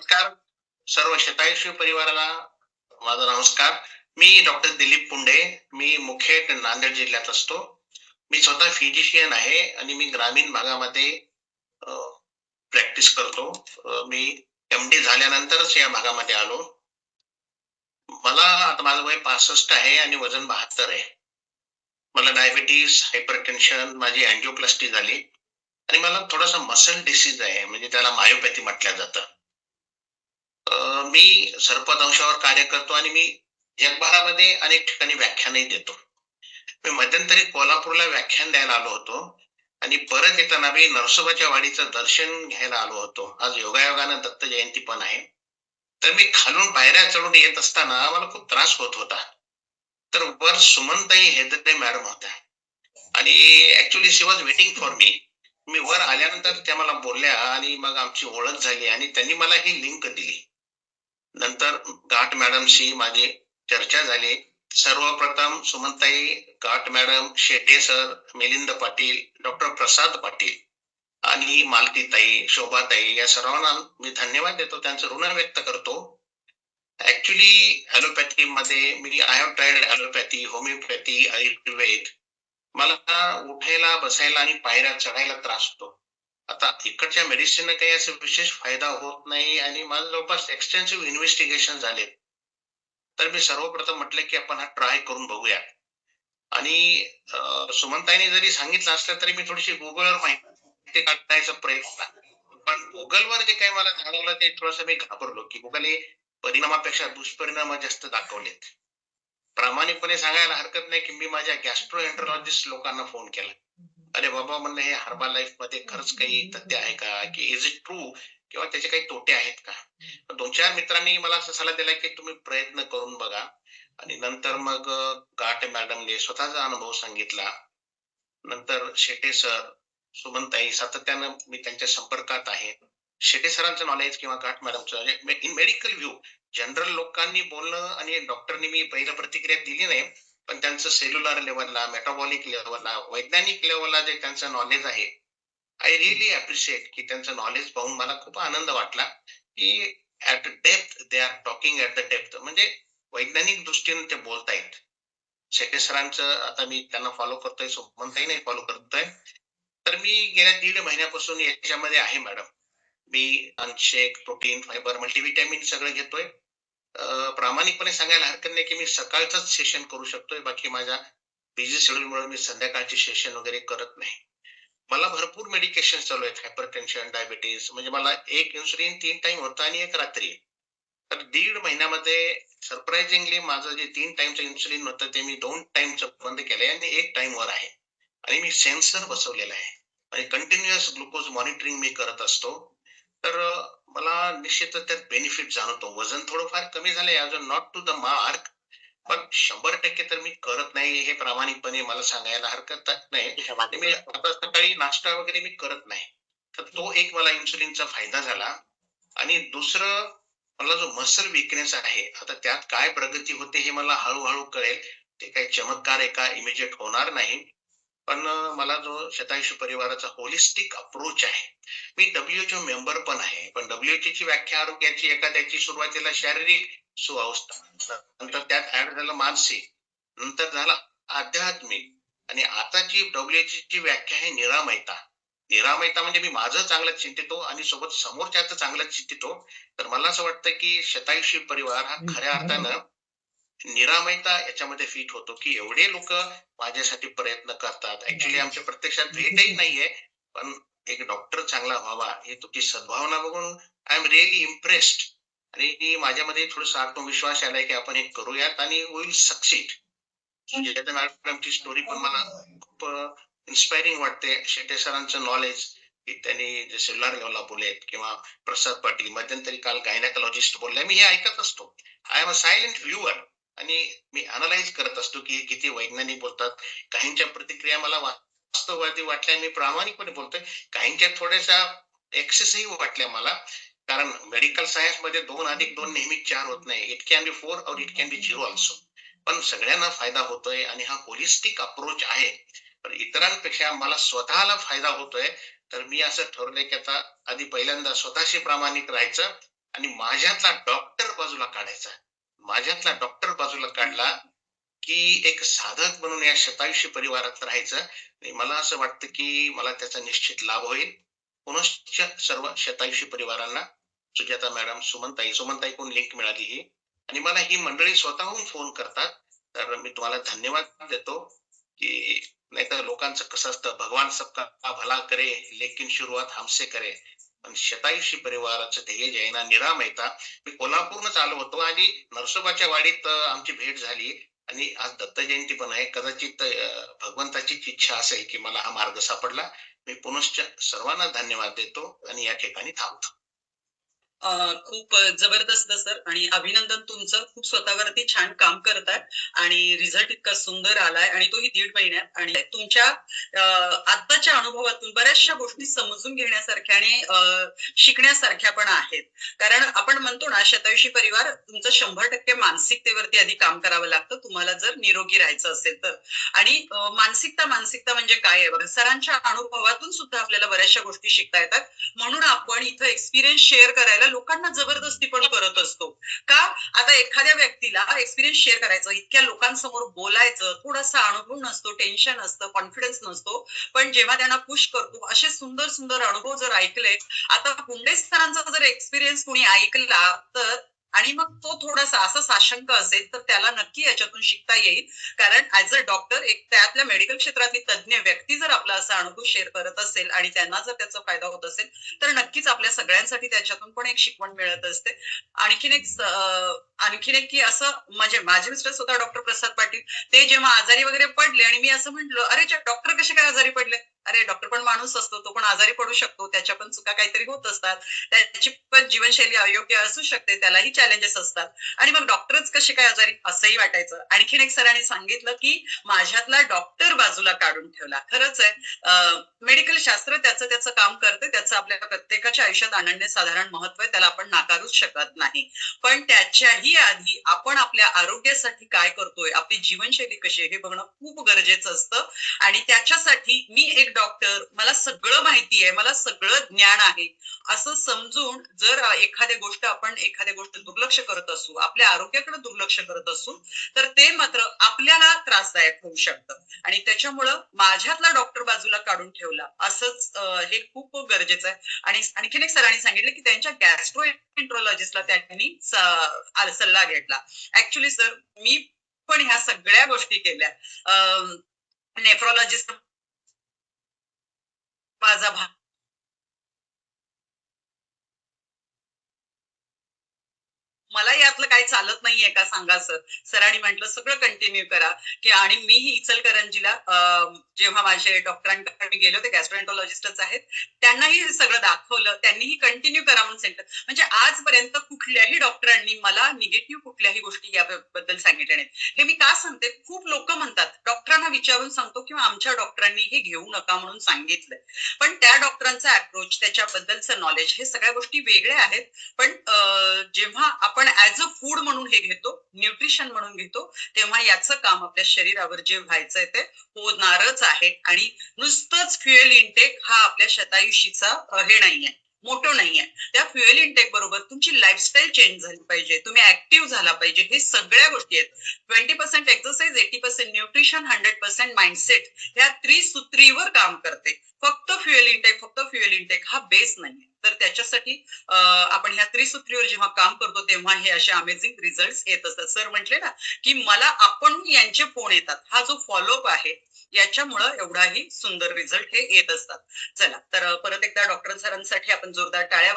नमस्कार सर्व शतायुषी परिवाराला. माझा नमस्कार. मी डॉक्टर दिलीप पुंडे. मी मुखेड नांदेड जिल्ह्यात असतो. मी स्वतः फिजिशियन आहे आणि मी ग्रामीण भागामध्ये प्रॅक्टिस करतो. मी MD झाल्यानंतरच या भागामध्ये आलो. मला आता माझं वय 65 आहे आणि वजन 72 आहे. मला डायबिटीस, हायपरटेन्शन, माझी अँजिओप्लास्टी झाली आणि मला थोडासा मसल डिसीज आहे, म्हणजे त्याला मायोपॅथी म्हटलं जातं. मी सर्पदंशावर कार्य करतो आणि मी जगभरामध्ये अनेक ठिकाणी व्याख्यानही देतो. मी मध्यंतरी कोल्हापूरला व्याख्यान द्यायला आलो होतो आणि परत येताना मी नरसोबाच्या वाडीचं दर्शन घ्यायला आलो होतो. आज योगायोगानं दत्त जयंती पण आहे. तर मी खालून पायऱ्या चढून येत असताना मला खूप त्रास होत होता. तर वर सुमनताई हेदरे मॅडम होत्या आणि actually she was waiting for me. मी वर आल्यानंतर त्या मला बोलल्या आणि मग आमची ओळख झाली आणि त्यांनी मला ही लिंक दिली. नंतर घाट मॅडमशी माझी चर्चा झाली. सर्वप्रथम सुमनताई, Ghat madam, Shete sir, Milind Patil, doctor Prasad Patil आणि मालतीताई, शोभाताई या सर्वांना मी धन्यवाद देतो, त्यांचं ऋण व्यक्त करतो. ऍक्च्युली ॲलोपॅथी मध्ये मी I have tried allopathy, homeopathy, Ayurveda. मला उठायला, बसायला आणि पायऱ्या चढायला त्रास होतो. आता इकडच्या मेडिसिन काही असं विशेष फायदा होत नाही आणि माझं जवळपास एक्सटेन्सिव्ह इन्व्हेस्टिगेशन झाले. तर मी सर्वप्रथम म्हटलं की आपण हा ट्राय करून बघूया. आणि सुमनताईने जरी सांगितलं असलं तरी मी थोडीशी गुगलवर माहिती काढण्याचा प्रयत्न. पण गुगलवर जे काही मला जाणवलं ते थोडंसं मी घाबरलो की गुगल हे परिणामापेक्षा दुष्परिणाम जास्त दाखवलेत. प्रामाणिकपणे सांगायला हरकत नाही की मी माझ्या गॅस्ट्रोएंटरॉलॉजिस्ट लोकांना फोन केला. अरे बाबा म्हणलं, हे हर्बल लाईफ मध्ये खरंच काही तथ्य आहे का, की इज इट ट्रू, किंवा त्याचे काही तोटे आहेत का. 2-4 मित्रांनी मला असा सल्ला दिला की तुम्ही प्रयत्न करून बघा. आणि नंतर मग घाट मॅडमने स्वतःचा अनुभव सांगितला. नंतर शेटे सर, सुमनताई, सातत्यानं मी त्यांच्या संपर्कात आहे. शेटे सरांचं नॉलेज किंवा घाट मॅडमचं इन मेडिकल व्ह्यू, जनरल लोकांनी बोलणं आणि डॉक्टरनी मी पहिलं प्रतिक्रिया दिली नाही, पण त्यांचं सेल्युलर लेवलला, मेटाबॉलिक लेवलला, वैज्ञानिक लेवलला जे त्यांचं नॉलेज आहे, आय रिअली अप्रिशिएट की त्यांचं नॉलेज पाहून मला खूप आनंद वाटला की at depth they are talking at the depth, म्हणजे वैज्ञानिक दृष्टीने ते बोलतायत. शेटे सरांचं आता मी त्यांना फॉलो करतोय, सुमनताई नाही फॉलो करतोय. तर मी गेल्या 1.5 महिन्यापासून याच्यामध्ये आहे मॅडम. मी शेक, प्रोटीन, फायबर, मल्टीव्हिटॅमिन सगळं घेतोय. प्रामाणिकपणे सांगायला हरकत नाही की मी सकाळचंच सेशन करू शकतोय, बाकी माझ्या बिझी शेड्यूलमुळे मी संध्याकाळचे सेशन वगैरे करत नाही. मला भरपूर मेडिकेशन चालू आहेत, हायपरटेन्शन, डायबिटीस, म्हणजे मला एक इन्सुलिन 3 टाइम होतं आणि एक रात्री. तर 1.5 महिन्यामध्ये सरप्राइझिंगली माझं जे 3 टाइमचं इन्सुलिन होतं ते मी 2 टाइमचं बंद केलंय आणि 1 टाइमवर आहे. आणि मी सेन्सर बसवलेला आहे आणि कंटिन्युअस ग्लुकोज मॉनिटरिंग मी करत असतो. तर मला निश्चितच त्यात बेनिफिट जाणवतो. वजन थोडंफार कमी झालंय, अजून नॉट टू द मार्क, पण 100% तर मी करत नाही, हे प्रामाणिकपणे मला सांगायला हरकत नाही. आणि मी आता सकाळी नाश्ता वगैरे मी करत नाही. तर तो एक मला इन्सुलिनचा फायदा झाला. आणि दुसरं, मला जो मसल विकनेस आहे, आता त्यात काय प्रगती होते हे मला हळूहळू कळेल. ते काही चमत्कार एका इमिजिएट होणार नाही. पण मला जो शतायुषी परिवाराचा होलिस्टिक अप्रोच आहे, मी WHO मेंबर पण आहे, पण WHO ची व्याख्या आरोग्याची एखाद्याची सुरुवातीला शारीरिक सुअवस्था, नंतर त्यात ऍड झालं मानसिक, नंतर झाला आध्यात्मिक, आणि आताची WHO ची व्याख्या आहे निरामयता. निरामयता म्हणजे मी माझं चांगलं चिंतितो आणि सोबत समोरच्याचं चांगलं चिंतितो. तर मला असं वाटतं की शतायुषी परिवार हा खऱ्या अर्थानं निरामयता याच्यामध्ये फिट होतो, की एवढे लोक माझ्यासाठी प्रयत्न करतात. ऍक्च्युली आमच्या प्रत्यक्षात भेटही नाहीये, पण एक डॉक्टर चांगला व्हावा ही तुमची सद्भावना बघून आय एम रिअली इम्प्रेस्ड. आणि माझ्यामध्ये थोडासा आत्मविश्वास आलाय की आपण हे करूयात आणि विल सक्सीड. सुजाता मॅडमची स्टोरी पण मला खूप इन्स्पायरिंग वाटते. शेटे सरांचं नॉलेज की त्यांनी जे सेल्युलर लेवलला बोललेत, किंवा प्रसाद पाटील मध्यंतरी काल गायनाकोलॉजिस्ट बोलले, मी हे ऐकत असतो. I am a silent viewer. आणि मी अनालाइज करत असतो की किती वैज्ञानिक बोलतात. काहींच्या प्रतिक्रिया मला वास्तववादी वाटल्या, मी प्रामाणिकपणे बोलतोय. काहींच्या थोड्याशा एक्सेसही वाटल्या मला, कारण मेडिकल सायन्स मध्ये 2+2 नेहमी 4 होत नाही. इट कॅन बी 4 और इट कॅन बी 0 ऑल्सो. पण सगळ्यांना फायदा होतोय आणि हा होलिस्टिक अप्रोच आहे. पण इतरांपेक्षा मला स्वतःला फायदा होतोय. तर मी असं ठरवलंय की आता आधी पहिल्यांदा स्वतःशी प्रामाणिक राहायचं आणि माझ्यातला डॉक्टर बाजूला काढायचा. माझ्यातला डॉक्टर बाजूला काढला, की एक साधक म्हणून या शतायुषी परिवारात राहायचं आणि मला असं वाटतं, की मला त्याचा निश्चित लाभ होईल. पुनश्च सर्व शतायुषी परिवारांना सुजाता मॅडम, सुमनताईकडून लिंक मिळाली ही आणि मला ही मंडळी स्वतःहून फोन करतात. तर मी तुम्हाला धन्यवाद देतो, की नाहीतर लोकांचं कसं असतं, भगवान सबका भला करे, लेकिन शुरुआत हमसे करे. पण शतायुषी परिवाराचं ध्येय जे आहे ना, निरामयता. मी कोल्हापूरनंच आलो होतो आणि नरसोबाच्या वाडीत आमची भेट झाली आणि आज दत्त जयंती पण आहे. कदाचित भगवंताचीच इच्छा असेल, की मला हा मार्ग सापडला. मी पुनश्च सर्वांना धन्यवाद देतो आणि या ठिकाणी थांबतो. खूप जबरदस्त सर आणि अभिनंदन तुमचं. खूप स्वतःवरती छान काम करताय आणि रिझल्ट इतका सुंदर आलाय आणि तोही 1.5 महिन्यात. आणि तुमच्या आत्ताच्या अनुभवातून बऱ्याचशा गोष्टी समजून घेण्यासारख्या आणि शिकण्यासारख्या पण आहेत. कारण आपण म्हणतो ना, शतायुषी परिवार तुमचं 100% मानसिकतेवरती आधी काम करावं लागतं तुम्हाला जर निरोगी राहायचं असेल तर. आणि मानसिकता म्हणजे काय आहे बरं, सरांच्या अनुभवातून सुद्धा आपल्याला बऱ्याचशा गोष्टी शिकता येतात. म्हणून आपण इथं एक्सपिरियन्स शेअर करायला लोकांना जबरदस्ती पण करत असतो. का? आता एखाद्या व्यक्तीला एक्सपिरियन्स शेअर करायचं, इतक्या लोकांसमोर बोलायचं, थोडासा अनुभव नसतो, टेन्शन असतं, कॉन्फिडन्स नसतो. पण जेव्हा त्यांना पुश करतो, असे सुंदर सुंदर अनुभव जर ऐकले, आता पुंडे सरांचा जर एक्सपिरियन्स कोणी ऐकला तर, आणि मग तो थोडासा असा साशंक असेल तर त्याला नक्की याच्यातून शिकता येईल. कारण ऍज अ डॉक्टर, एक त्यातल्या मेडिकल क्षेत्रातली तज्ज्ञ व्यक्ती जर आपला असा अनुभव शेअर करत असेल आणि त्यांना जर त्याचा फायदा होत असेल, तर नक्कीच आपल्या सगळ्यांसाठी त्याच्यातून पण एक शिकवण मिळत असते. आणखीन एक की असं, म्हणजे माझे मिस्टर स्वतः डॉक्टर प्रसाद पाटील, ते जेव्हा आजारी वगैरे पडले आणि मी असं म्हंटल, अरे डॉक्टर कसे काय आजारी पडले? अरे डॉक्टर पण माणूस असतो, तो पण आजारी पडू शकतो, त्याच्या पण चुका काहीतरी होत असतात, त्याची पण जीवनशैली अयोग्य असू शकते, त्यालाही चॅलेंजेस असतात. आणि मग डॉक्टरच कसे काय आजारी, असंही वाटायचं. आणखीन एक सरांनी सांगितलं की माझ्यातला डॉक्टर बाजूला काढून ठेवला. खरंच आहे, मेडिकल शास्त्र त्याचं त्याचं काम करते, त्याचं आपल्या प्रत्येकाच्या आयुष्यात अनन्यसाधारण महत्व आहे, त्याला आपण नाकारूच शकत नाही. पण त्याच्याही आधी आपण आपल्या आरोग्यासाठी काय करतोय, आपली जीवनशैली कशी आहे हे बघणं खूप गरजेचं असतं. आणि त्याच्यासाठी मी एक डॉक्टर, मला सगळं माहिती आहे, मला सगळं ज्ञान आहे असं समजून जर एखाद्या गोष्ट दुर्लक्ष करत असू, आपल्या आरोग्याकडे दुर्लक्ष करत असू, तर ते मात्र आपल्याला त्रासदायक होऊ शकतं. आणि त्याच्यामुळं माझ्यातला डॉक्टर बाजूला काढून ठेवला, असंच हे खूप गरजेचं आहे. आणि आणखीन एक सरांनी सांगितलं की त्यांच्या गॅस्ट्रोएंट्रोलॉजिस्टला त्यांनी सल्ला घेतला. ऍक्च्युली सर, मी पण ह्या सगळ्या गोष्टी केल्या. नेफ्रॉलॉजिस्ट माझा मला यातलं काही चालत नाहीये का सांगा सर. सरांनी म्हटलं सगळं कंटिन्यू करा. की आणि मीही इचलकरंजीला जेव्हा माझे डॉक्टरांकडे मी गेले होते, गॅस्ट्रोएंटरोलॉजिस्टच आहेत, त्यांनाही हे सगळं दाखवलं, त्यांनीही कंटिन्यू करा म्हणून सांगितलं. म्हणजे आजपर्यंत कुठल्याही डॉक्टरांनी मला निगेटिव्ह कुठल्याही गोष्टी याबद्दल सांगितल्या नाहीत. हे मी का सांगते, खूप लोक म्हणतात डॉक्टरांना विचारून सांगतो किंवा आमच्या डॉक्टरांनी हे घेऊ नका म्हणून सांगितलंय. पण त्या डॉक्टरांचा अप्रोच, त्याच्याबद्दलचं नॉलेज, हे सगळ्या गोष्टी वेगळ्या आहेत. पण जेव्हा आपण ऍज अ फूड म्हणून हे घेतो, न्यूट्रिशन म्हणून घेतो, तेव्हा याचं काम आपल्या शरीरावर जे व्हायचंय ते होणारच आहे. आणि नुसतंच फ्युएल इंटेक हा आपल्या शतायुषीचा हे नाहीये, मोठं नाहीये. त्या फ्युएल इंटेक बरोबर तुमची लाईफस्टाईल चेंज झाली पाहिजे, तुम्ही ऍक्टिव्ह झाला पाहिजे, हे सगळ्या गोष्टी आहेत. 20% एक्सरसाइज, 80% न्यूट्रिशन, 100% माइंडसेट, ह्या त्रिसूत्रीवर काम करते. फक्त फ्युएल इंटेक हा बेस नाहीये. तर त्याच्यासाठी आपण ह्या त्रिसूत्रीवर जेव्हा काम करतो तेव्हा हे असे अमेझिंग रिझल्ट येत असतात. सर म्हटले ना की मला आपण यांचे फोन येतात, हा जो फॉलोअप आहे याच्यामुळं एवढाही सुंदर रिझल्ट हे येत असतात. चला तर परत एकदा डॉक्टर सरांसाठी आपण जोरदार टाळ्या